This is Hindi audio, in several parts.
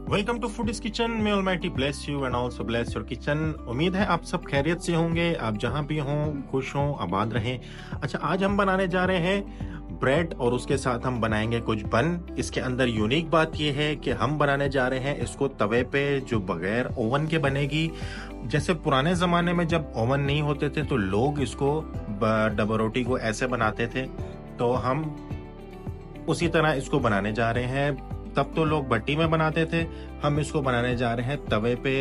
Welcome to food is kitchen. May almighty bless you and also bless your kitchen. उम्मीद है आप सब खैरियत से होंगे, आप जहां भी हों खुश हों आबाद रहें। अच्छा, आज हम बनाने जा रहे हैं ब्रेड और उसके साथ हम बनाएंगे कुछ बन। इसके अंदर यूनिक बात यह है कि हम बनाने जा रहे हैं इसको तवे पे, जो बगैर ओवन के बनेगी। जैसे पुराने जमाने में जब ओवन नहीं होते थे तो लोग इसको डबल रोटी को ऐसे बनाते थे, तो हम उसी तरह इसको बनाने जा रहे हैं। तब तो लोग भट्टी में बनाते थे, हम इसको बनाने जा रहे हैं तवे पे।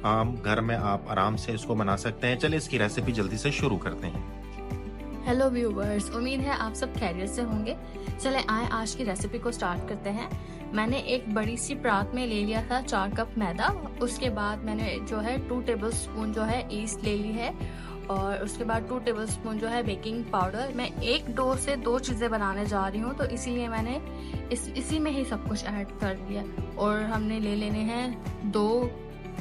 आम घर में आप आराम से इसको बना सकते हैं। चलिए इसकी रेसिपी जल्दी से शुरू करते हैं। हेलो व्यूवर्स, उम्मीद है आप सब खैरियत से होंगे। चले आए आज की रेसिपी को स्टार्ट करते हैं। मैंने एक बड़ी सी परात में ले लिया था 4 कप मैदा। उसके बाद मैंने जो है 2 टेबलस्पून जो है ईस्ट ले ली है, और उसके बाद 2 टेबलस्पून जो है बेकिंग पाउडर। मैं एक डो से 2 चीज़ें बनाने जा रही हूँ, तो इसीलिए मैंने इसी में ही सब कुछ ऐड कर दिया। और हमने ले लेने हैं 2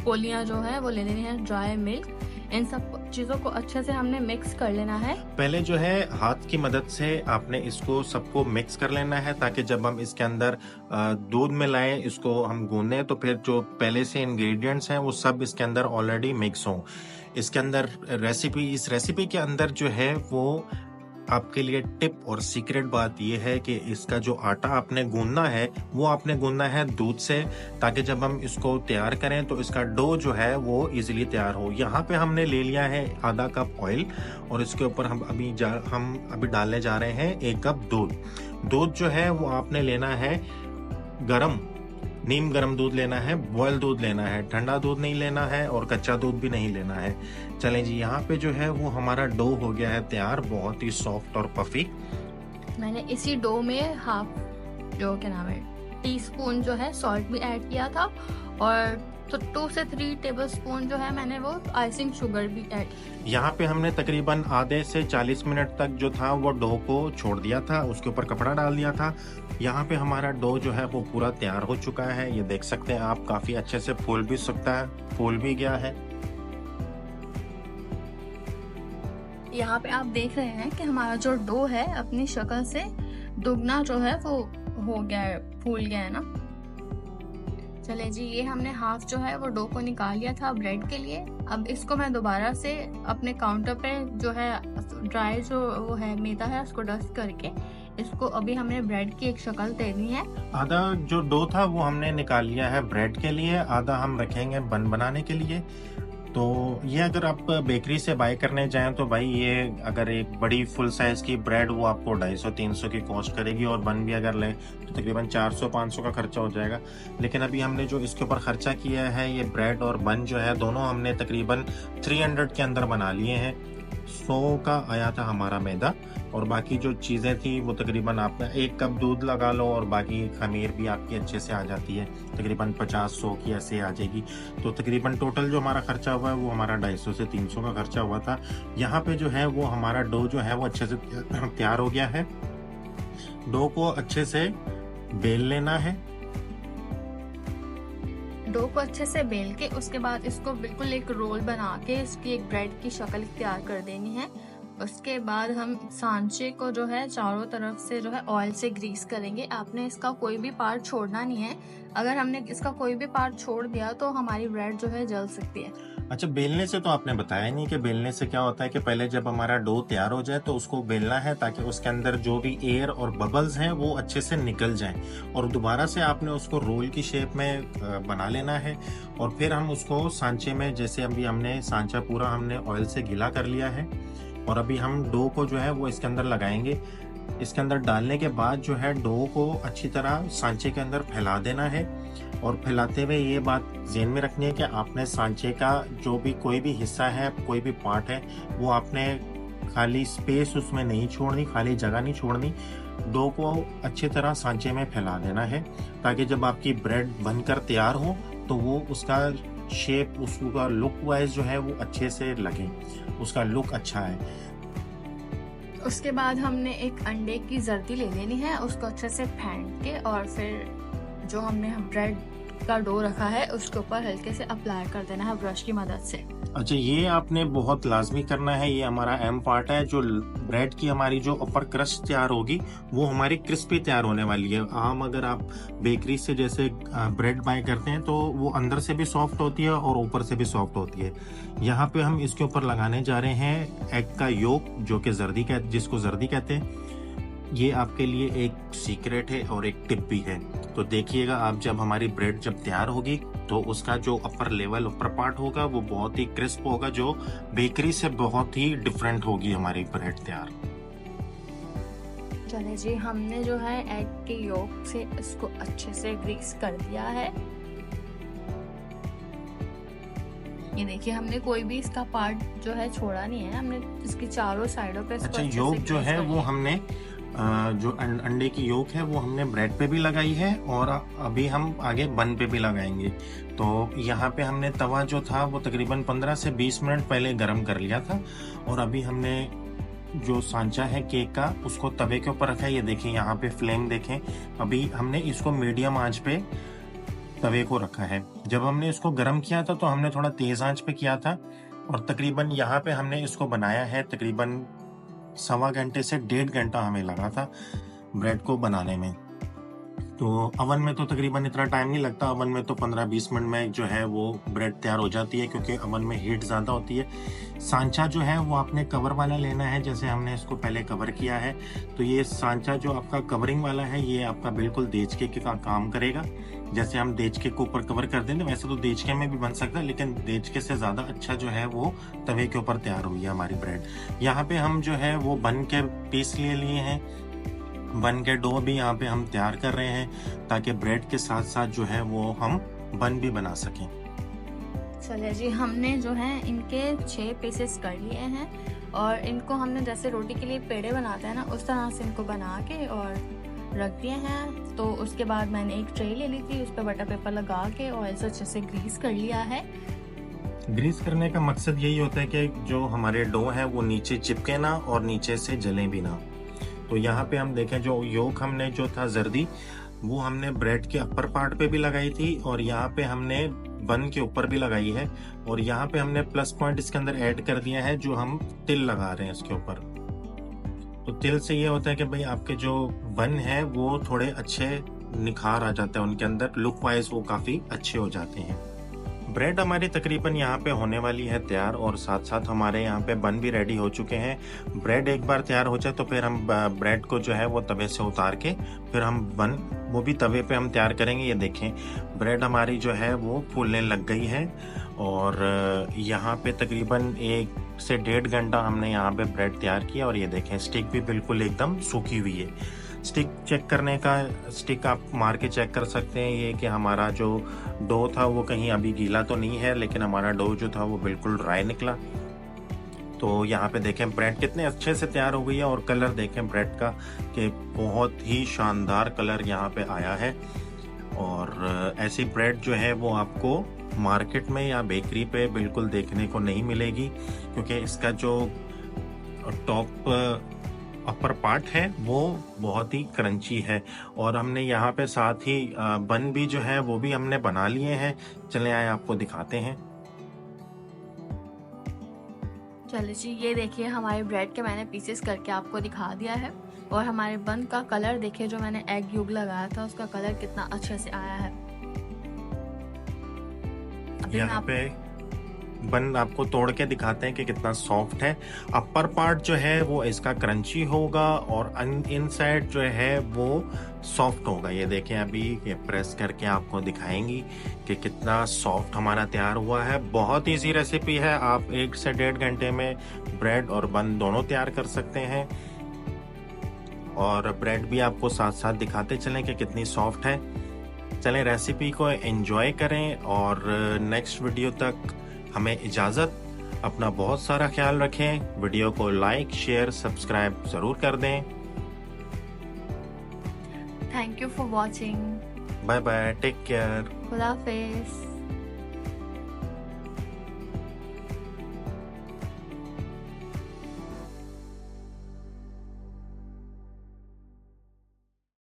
कोलियाँ जो है वो ले लेनी है ड्राई मिल्क। इन सब चीज़ों को अच्छे से हमने मिक्स कर लेना है। पहले जो है हाथ की मदद से आपने इसको सबको मिक्स कर लेना है, ताकि जब हम इसके अंदर दूध मिलाएं, इसको हम गूंदें, तो फिर जो पहले से इंग्रेडिएंट्स हैं वो सब इसके अंदर ऑलरेडी मिक्स हों। इसके अंदर इस रेसिपी के अंदर जो है वो आपके लिए टिप और सीक्रेट बात यह है कि इसका जो आटा आपने गूंदना है वो आपने गूंदना है दूध से, ताकि जब हम इसको तैयार करें तो इसका डो जो है वो इजीली तैयार हो। यहाँ पे हमने ले लिया है आधा कप ऑयल, और इसके ऊपर हम अभी डालने जा रहे हैं 1 कप दूध। दूध जो है वो आपने लेना है नीम गरम दूध लेना है, बॉयल दूध लेना है, ठंडा दूध नहीं लेना है और कच्चा दूध भी नहीं लेना है। चलें जी, यहाँ पे जो है वो हमारा डो हो गया है तैयार, बहुत ही सॉफ्ट और पफी। मैंने इसी डो में हाफ टीस्पून जो है सॉल्ट भी ऐड किया था, और तो 2 से 3 टेबलस्पून जो है मैंने वो आइसिंग शुगर भी ऐड। यहाँ पे हमने तकरीबन आधे से 40 मिनट तक जो था वो डो को छोड़ दिया था, उसके ऊपर कपड़ा डाल दिया था। यहाँ पे हमारा डो जो है वो पूरा तैयार हो चुका है। ये देख सकते हैं आप, काफी अच्छे से फूल भी सकता है, फूल भी गया है। यहाँ पे आप देख रहे हैं कि हमारा जो डो है अपनी शक्ल से दुगना जो है वो हो गया है, फूल गया है ना। चले जी, ये हमने हाफ जो है वो डो को निकाल लिया था ब्रेड के लिए। अब इसको मैं दोबारा से अपने काउंटर पे जो है ड्राई जो वो है मैदा है उसको डस्ट करके इसको अभी हमने ब्रेड की एक शक्ल देनी है। आधा जो डो था वो हमने निकाल लिया है ब्रेड के लिए, आधा हम रखेंगे बन बनाने के लिए। तो ये अगर आप बेकरी से बाय करने जाएं तो भाई ये अगर एक बड़ी फुल साइज की ब्रेड वो आपको 250-300 की कॉस्ट करेगी, और बन भी अगर लें तो तकरीबन 400-500 का खर्चा हो जाएगा। लेकिन अभी हमने जो इसके ऊपर खर्चा किया है, ये ब्रेड और बन जो है दोनों हमने तकरीबन 300 के अंदर बना लिए हैं। 100 का आया था हमारा मैदा, और बाकी जो चीज़ें थी वो तकरीबन आप 1 कप दूध लगा लो, और बाकी खमीर भी आपकी अच्छे से आ जाती है, तकरीबन 50-100 की ऐसे आ जाएगी। तो तकरीबन टोटल जो हमारा खर्चा हुआ है वो हमारा 250 से 300 का खर्चा हुआ था। यहाँ पे जो है वो हमारा डो जो है वो अच्छे से तैयार हो गया है। डो को अच्छे से बेल लेना है। डो को अच्छे से बेल के उसके बाद इसको बिल्कुल एक रोल बना के इसकी एक ब्रेड की शक्ल तैयार कर देनी है। उसके बाद हम सांचे को जो है चारों तरफ से जो है ऑयल से ग्रीस करेंगे। आपने इसका कोई भी पार्ट छोड़ना नहीं है। अगर हमने इसका कोई भी पार्ट छोड़ दिया तो हमारी ब्रेड जो है जल सकती है। अच्छा, बेलने से तो आपने बताया नहीं कि बेलने से क्या होता है कि पहले जब हमारा डो तैयार हो जाए तो उसको बेलना है, ताकि उसके अंदर जो भी एयर और बबल्स हैं वो अच्छे से निकल जाएं, और दोबारा से आपने उसको रोल की शेप में बना लेना है। और फिर हम उसको सांचे में, जैसे अभी हमने सांचा पूरा हमने ऑयल से गीला कर लिया है, और अभी हम डो को जो है वो इसके अंदर लगाएंगे। इसके अंदर डालने के बाद जो है डो को अच्छी तरह सांचे के अंदर फैला देना है, और फैलाते हुए ये बात ध्यान में रखनी है कि आपने सांचे का जो भी कोई भी हिस्सा है, कोई भी पार्ट है, वो आपने खाली स्पेस उसमें नहीं छोड़नी, खाली जगह नहीं छोड़नी। डो को अच्छी तरह सांचे में फैला देना है, ताकि जब आपकी ब्रेड बनकर तैयार हो तो वो उसका शेप, उसका लुक वाइज जो है वो अच्छे से लगे, उसका लुक अच्छा है। उसके बाद हमने एक अंडे की जर्दी ले लेनी है, उसको अच्छे से फेंट के, और फिर जो हमने ब्रेड का डो रखा है उसके ऊपर हल्के से अप्लाई कर देना है ब्रश की मदद से। अच्छा, ये आपने बहुत लाजमी करना है, ये हमारा एम पार्ट है। जो ब्रेड की हमारी जो अपर क्रस्ट तैयार होगी वो हमारी क्रिस्पी तैयार होने वाली है। आम अगर आप बेकरी से जैसे ब्रेड बाय करते हैं तो वो अंदर से भी सॉफ्ट होती है और ऊपर से भी सॉफ्ट होती है। यहाँ पे हम इसके ऊपर लगाने जा रहे हैं एग का योक, जो कि जिसको जर्दी कहते हैं। ये आपके लिए एक सीक्रेट है और एक टिप भी है। तो देखिएगा आप, जब हमारी ब्रेड जब तैयार होगी तो उसका जो अपर लेवल अपर पार्ट होगा वो बहुत ही क्रिस्प होगा, जो बेकरी से बहुत ही डिफरेंट होगी हमारी ब्रेड तैयार। चले जी, हमने जो है एग के योक से इसको अच्छे से ग्रीस कर दिया है। ये देखिए, हमने कोई भी इसका पार्ट जो है छोड़ा नहीं है, हमने इसकी चारों साइडों पे अच्छा, योक जो है वो हमने जो अंडे की योक है वो हमने ब्रेड पे भी लगाई है और अभी हम आगे बन पे भी लगाएंगे। तो यहाँ पे हमने तवा जो था वो तकरीबन 15 से 20 मिनट पहले गर्म कर लिया था और अभी हमने जो सांचा है केक का उसको तवे के ऊपर रखा है। ये देखें, यहाँ पे फ्लेम देखें, अभी हमने इसको मीडियम आंच पे तवे को रखा है। जब हमने इसको गर्म किया था तो हमने थोड़ा तेज आंच पे किया था और तकरीबन यहाँ पे हमने इसको बनाया है तकरीबन 1.25 घंटे से 1.5 घंटा हमें लगा था ब्रेड को बनाने में। तो अवन में तो तकरीबन इतना टाइम नहीं लगता, अवन में तो 15-20 मिनट में जो है वो ब्रेड तैयार हो जाती है क्योंकि अवन में हीट ज़्यादा होती है। सांचा जो है वो आपने कवर वाला लेना है, जैसे हमने इसको पहले कवर किया है। तो ये सांचा जो आपका कवरिंग वाला है ये आपका बिल्कुल देचके का काम करेगा। जैसे हम देचके को ऊपर कवर कर देंगे वैसे तो देचके में भी बन सकता है, लेकिन देचके से ज़्यादा अच्छा जो है वो तवे के ऊपर तैयार हुई है हमारी ब्रेड। यहाँ पे हम जो है वो बन के पीस लिए हैं, बन के डो भी यहाँ पे हम तैयार कर रहे हैं ताकि ब्रेड के साथ साथ जो है वो हम बन भी बना सकें। चलिए जी, हमने जो है इनके 6 पीसेस कर लिए हैं और इनको हमने जैसे रोटी के लिए पेड़े बनाते हैं ना, उस तरह से इनको बना के और रख दिए हैं। तो उसके बाद मैंने एक ट्रे ले ली थी, उस पर बटर पेपर लगा के ऑयल से अच्छे से ग्रीस कर लिया है। ग्रीस करने का मकसद यही होता है कि जो हमारे डो है वो नीचे चिपके ना और नीचे से जले भी ना। तो यहाँ पे हम देखें, जो योक हमने जो था जर्दी वो हमने ब्रेड के अपर पार्ट पे भी लगाई थी और यहाँ पे हमने बन के ऊपर भी लगाई है और यहाँ पे हमने प्लस पॉइंट इसके अंदर ऐड कर दिया है, जो हम तिल लगा रहे हैं इसके ऊपर। तो तिल से ये होता है कि भाई आपके जो बन है वो थोड़े अच्छे निखार आ जाते हैं उनके अंदर, लुक वाइज वो काफी अच्छे हो जाते हैं। ब्रेड हमारी तकरीबन यहाँ पे होने वाली है तैयार और साथ साथ हमारे यहाँ पे बन भी रेडी हो चुके हैं। ब्रेड एक बार तैयार हो जाए तो फिर हम ब्रेड को जो है वो तवे से उतार के फिर हम बन वो भी तवे पे हम तैयार करेंगे। ये देखें, ब्रेड हमारी जो है वो फूलने लग गई है और यहाँ पे तकरीबन 1 से 1.5 घंटा हमने यहाँ पे ब्रेड तैयार किया और ये देखें स्टिक भी बिल्कुल एकदम सूखी हुई है। स्टिक चेक करने का, स्टिक आप मार के चेक कर सकते हैं ये कि हमारा जो डो था वो कहीं अभी गीला तो नहीं है, लेकिन हमारा डो जो था वो बिल्कुल ड्राई निकला। तो यहाँ पे देखें ब्रेड कितने अच्छे से तैयार हो गई है और कलर देखें ब्रेड का कि बहुत ही शानदार कलर यहाँ पे आया है। और ऐसी ब्रेड जो है वो आपको मार्केट में या बेकरी पे बिल्कुल देखने को नहीं मिलेगी क्योंकि इसका जो टॉप अपर पार्ट है वो बहुत ही क्रंची है। और हमने यहाँ पे साथ ही बन भी जो है वो भी हमने बना लिए हैं। चले आए आपको दिखाते हैं। चलिए जी, ये देखिए हमारे ब्रेड के मैंने पीसेस करके आपको दिखा दिया है और हमारे बन का कलर देखिए, जो मैंने एग योग लगाया था उसका कलर कितना अच्छे से आया है। यहाँ पे बन आपको तोड़ के दिखाते हैं कि कितना सॉफ्ट है। अपर पार्ट जो है वो इसका क्रंची होगा और इनसाइड जो है वो सॉफ्ट होगा। ये देखें, अभी ये प्रेस करके आपको दिखाएंगी कि कितना सॉफ्ट हमारा तैयार हुआ है। बहुत इजी रेसिपी है, आप 1 से 1.5 घंटे में ब्रेड और बन दोनों तैयार कर सकते हैं। और ब्रेड भी आपको साथ साथ दिखाते चलें कि कितनी सॉफ्ट है। चलें रेसिपी को एंजॉय करें और नेक्स्ट वीडियो तक हमें इजाज़त। अपना बहुत सारा ख्याल रखें। वीडियो को लाइक, शेयर, सब्सक्राइब ज़रूर कर दें। Thank you for watching. Bye bye, take care. खुदा हाफिज़।